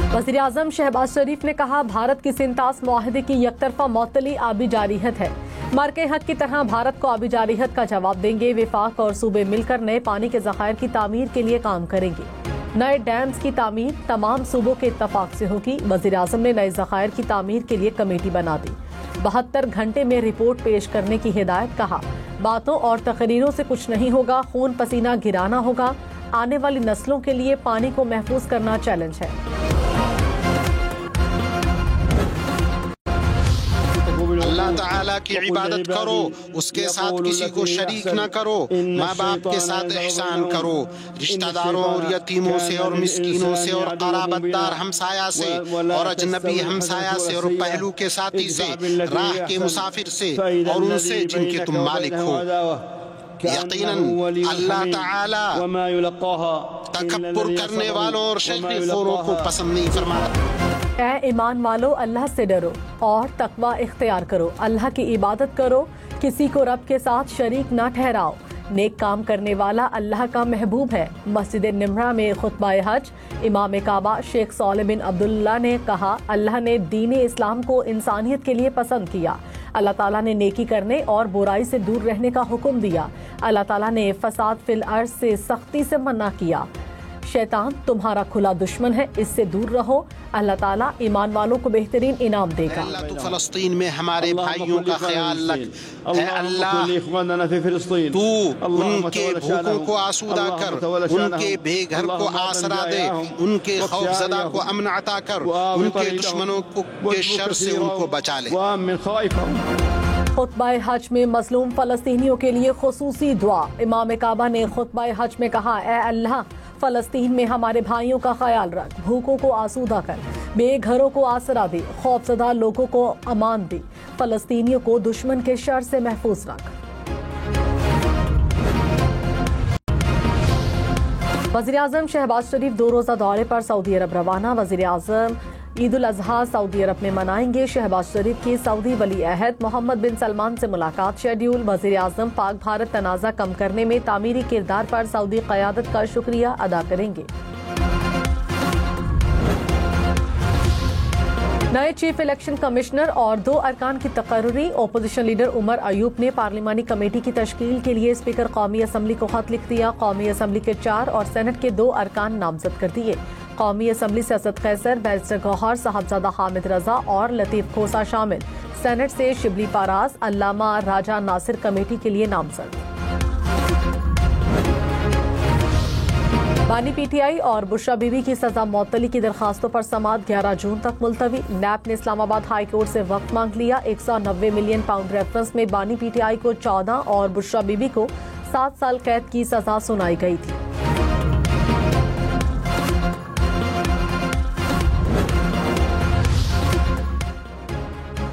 वज़ीर-ए-आज़म शहबाज शरीफ ने कहा, भारत की सिंतास मुआहदे की यकतरफा मुअत्तली आबी जारियत है। मार्के हद की तरह भारत को आबी जारियत का जवाब देंगे। वफाक और सूबे मिलकर नए पानी के ज़खायर की तामीर के लिए काम करेंगे। नए डैम्स की तामीर तमाम सूबों के इत्तफाक से होगी। वज़ीर-ए-आज़म ने नए ज़खायर की तामीर के लिए कमेटी बना दी। 72 घंटे में रिपोर्ट पेश करने की हिदायत। कहा, बातों और तकरीरों से कुछ नहीं होगा, खून पसीना गिराना होगा। आने वाली नस्लों के लिए पानी को महफूज करना चैलेंज है। अल्लाह ताला की इबादत करो, उसके साथ किसी को शरीक न करो। माँ बाप के साथ एहसान करो। रिश्तेदारों और यतीमों से और मिस्कीनों से और क़राबतदार हमसाया से और अजनबी हमसाया से और पहलू के साथी से, राह के मुसाफिर से और उनसे जिनके तुम मालिक हो। यकीनन अल्लाह ताला तकब्बुर करने वालों और शरीफों को पसंद नहीं फरमाता। ऐ ईमान वालो, अल्लाह से डरो और तकवा इख्तियार करो। अल्लाह की इबादत करो, किसी को रब के साथ शरीक ना ठहराओ। नेक काम करने वाला अल्लाह का महबूब है। मस्जिद निम्रा में खुतबा हज इमाम काबा शेख सॉलिह बिन अब्दुल्ला ने कहा, अल्लाह ने दीन इस्लाम को इंसानियत के लिए पसंद किया। अल्लाह ताला ने नेकी करने और बुराई से दूर रहने का हुक्म दिया। अल्लाह ताला ने फसाद फिल अर्ज से सख्ती से मना किया। शैतान तुम्हारा खुला दुश्मन है, इससे दूर रहो। अल्लाह ताला ईमान वालों को बेहतरीन इनाम देगा। अल्लाह तू फलस्तीन में हमारे भाइयों का ख्याल रख। ऐ अल्लाह, तू उनके भूखों को आसूदा कर, उनके बेघर को आसरा दे, उनके खौफजदा को अमन अता कर, उनके दुश्मनों के शर से उनको बचा ले। खुतबा हज में मजलूम फलस्तीनियों के लिए खुसूसी दुआ। इमाम काबा ने खुतबा हज में कहा, ऐ अल्लाह, फलस्तीन में हमारे भाइयों का ख्याल रख, भूखों को आसूदा कर, बेघरों को आसरा दे, खौफजदा लोगों को अमान दे, फलस्तीनियों को दुश्मन के शर से महफूज रख। वज़ीर-ए-आज़म शहबाज शरीफ 2 रोज़ा दौरे पर सऊदी अरब रवाना। वज़ीर-ए-आज़म ईद उल अज़हा सऊदी अरब में मनाएंगे। शहबाज शरीफ की सऊदी वली अहद मोहम्मद बिन सलमान से मुलाकात शेड्यूल। वज़ीर-ए-आज़म पाक भारत तनाज़ा कम करने में तामीरी किरदार पर सऊदी क़यादत का शुक्रिया अदा करेंगे। नए चीफ इलेक्शन कमिश्नर और 2 अरकान की तकर्री। ओपोजिशन लीडर उमर अयूब ने पार्लिमानी कमेटी की तश्कील के लिए स्पीकर कौमी असम्बली को खत लिख दिया। कौमी असम्बली के 4 और सेनेट के 2 अरकान नामजद कर दिए। कौमी असम्बली से असद कैसर, बैरिस्टर गौहर, साहबजादा हामिद रजा और लतीफ खोसा शामिल। सेनेट से शिबली पारास, अल्लामा राजा नासिर कमेटी के लिए नामजद। बानी पीटीआई और बुशरा बीबी की सजा मुअत्तली की दरखास्तों पर समाअत 11 जून तक मुलतवी। नैब ने इस्लामाबाद हाई कोर्ट से वक्त मांग लिया। 190 मिलियन पाउंड रेफरेंस में बानी पीटीआई को 14 और बुशरा बीबी को 7 साल कैद की सजा सुनाई गई थी।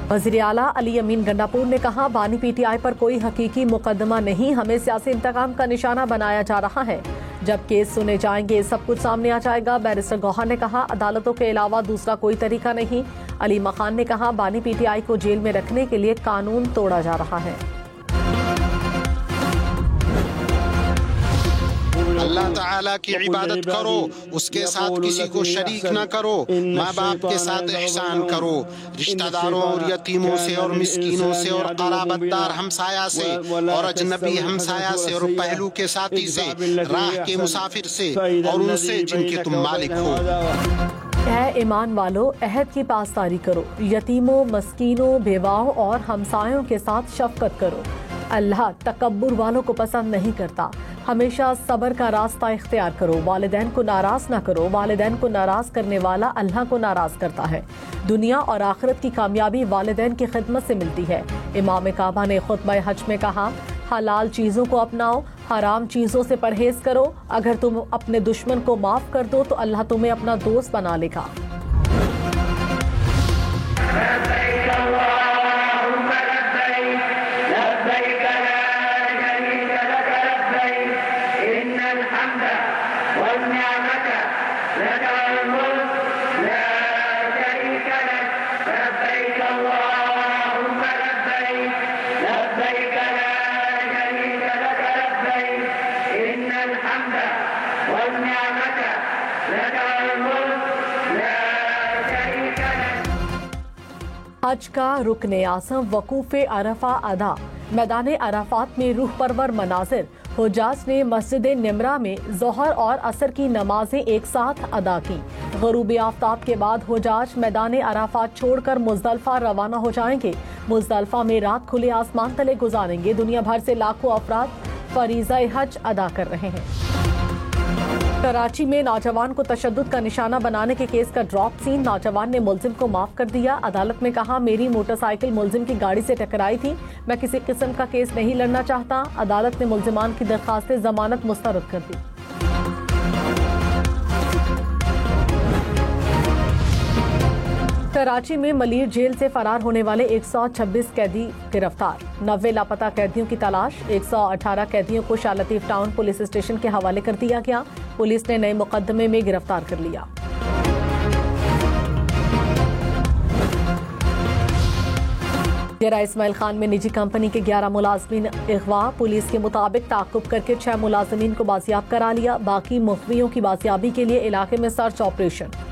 वज़ीर आला अली अमीन गंडापुर ने कहा, बानी पीटीआई पर कोई हकीकी मुकदमा नहीं, हमें सियासी इंतकाम का निशाना बनाया जा रहा है। जब केस सुने जाएंगे सब कुछ सामने आ जाएगा। बैरिस्टर गौहर ने कहा, अदालतों के अलावा दूसरा कोई तरीका नहीं। अली मखान ने कहा, बानी पीटीआई को जेल में रखने के लिए कानून तोड़ा जा रहा है। अल्लाह ताला की इबादत करो, उसके साथ किसी को शरीक न करो। माँ बाप के साथ एहसान करो। रिश्तेदारों और यतीमों से और मिस्कीनों से और क़राबतदार हमसाया से और अजनबी हमसाया से और पहलू के साथी से, राह के मुसाफिर से और उनसे जिनके तुम मालिक हो। ऐ ईमान वालो, अहद की पासदारी करो। यतीमों, मस्कीनों, बेवाओं और हमसायों के साथ शफकत करो। अल्लाह तकब्बुर वालों को पसंद नहीं करता। हमेशा सब्र का रास्ता इख्तियार करो। वालिदैन को नाराज ना करो। वालिदैन को नाराज करने वाला अल्लाह को नाराज करता है। दुनिया और आखिरत की कामयाबी वालिदैन की खिदमत से मिलती है। इमाम काबा ने खुतबा हज में कहा, हलाल चीजों को अपनाओ, हराम चीजों से परहेज करो। अगर तुम अपने दुश्मन को माफ कर दो तो अल्लाह तुम्हें अपना दोस्त बना लेगा। والنعمة لك الملك لا حج کا رکن اعظم وقوف عرفہ ادا، میدان عرفات میں روح پرور مناظر۔ حجاج نے مسجد نمرہ میں ظہر اور عصر کی نمازیں ایک ساتھ ادا کی۔ غروب آفتاب کے بعد حجاج میدان عرفات چھوڑ کر مزدلفہ روانہ ہو جائیں گے۔ مزدلفہ میں رات کھلے آسمان تلے گزاریں گے۔ دنیا بھر سے لاکھوں افراد فریضہ حج ادا کر رہے ہیں۔ کراچی میں نوجوان کو تشدد کا نشانہ بنانے کے کیس کا ڈراپ سین، نوجوان نے ملزم کو معاف کر دیا۔ عدالت میں کہا، میری موٹر سائیکل ملزم کی گاڑی سے ٹکرائی تھی، میں کسی قسم کا کیس نہیں لڑنا چاہتا۔ عدالت نے ملزمان کی درخواست ضمانت مسترد کر دی۔ کراچی میں ملیر جیل سے فرار ہونے والے 126 قیدی گرفتار، 90 لاپتہ قیدیوں کی تلاش۔ 118 قیدیوں کو شاہ لطیف ٹاؤن پولیس اسٹیشن کے حوالے کر دیا گیا۔ پولیس نے نئے مقدمے میں گرفتار کر لیا۔ ڈیرہ اسماعیل خان میں نجی کمپنی کے 11 ملازمین اغوا، پولیس کے مطابق تعاقب کر کے 6 ملازمین کو بازیاب کرا لیا۔ باقی مخفیوں کی بازیابی کے لیے علاقے میں سرچ آپریشن۔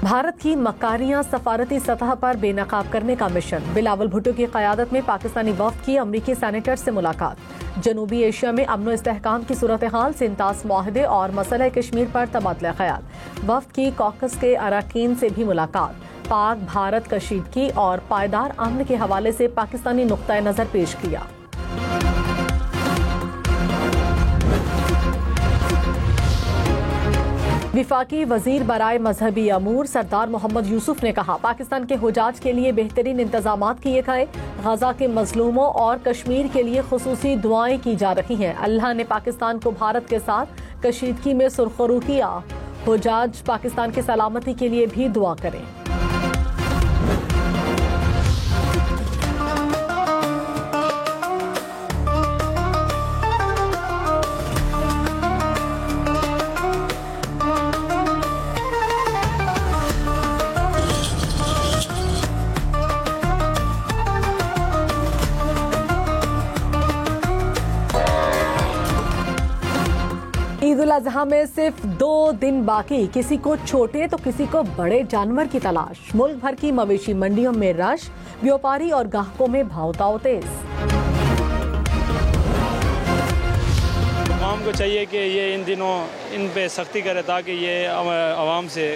بھارت کی مکاریاں سفارتی سطح پر بے نقاب کرنے کا مشن، بلاول بھٹو کی قیادت میں پاکستانی وفد کی امریکی سینیٹر سے ملاقات۔ جنوبی ایشیا میں امن و استحکام کی صورتحال، سنتاس معاہدے اور مسئلہ کشمیر پر تبادلہ خیال۔ وفد کی کوکس کے اراکین سے بھی ملاقات، پاک بھارت کشیدگی اور پائیدار امن کے حوالے سے پاکستانی نقطہ نظر پیش کیا۔ وفاقی وزیر برائے مذہبی امور سردار محمد یوسف نے کہا، پاکستان کے حجاج کے لیے بہترین انتظامات کیے گئے، غزہ کے مظلوموں اور کشمیر کے لیے خصوصی دعائیں کی جا رہی ہیں۔ اللہ نے پاکستان کو بھارت کے ساتھ کشیدگی میں سرخرو کیا، حجاج پاکستان کی سلامتی کے لیے بھی دعا کریں۔ عید الاضحیٰ میں صرف 2 دن باقی، کسی کو چھوٹے تو کسی کو بڑے جانور کی تلاش۔ ملک بھر کی مویشی منڈیوں میں رش، بیوپاری اور گاہکوں میں بھاؤ تاؤ تیز۔ عوام کو چاہیے کہ یہ ان دنوں ان پہ سختی کرے تاکہ یہ عوام سے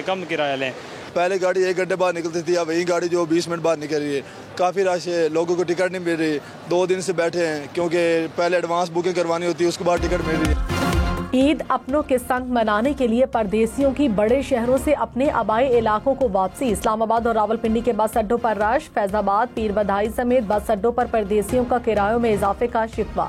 کم کرایہ لیں۔ پہلے گاڑی 1 گھنٹے بعد نکلتی تھی، اب وہی گاڑی جو 20 منٹ بعد نکل رہی ہے۔ کافی رش ہے، لوگوں کو ٹکٹ نہیں مل رہی، 2 دن سے بیٹھے ہیں کیونکہ پہلے ایڈوانس بکنگ کروانی ہوتی ہے، اس کے بعد ٹکٹ مل رہی ہے۔ عید اپنوں کے سنگ منانے کے لیے پردیسیوں کی بڑے شہروں سے اپنے آبائی علاقوں کو واپسی، اسلام آباد اور راولپنڈی کے بس اڈوں پر رش، فیض آباد، پیر بدائی سمیت بس اڈوں پر پردیسیوں کا کرایوں میں اضافے کا شکوہ۔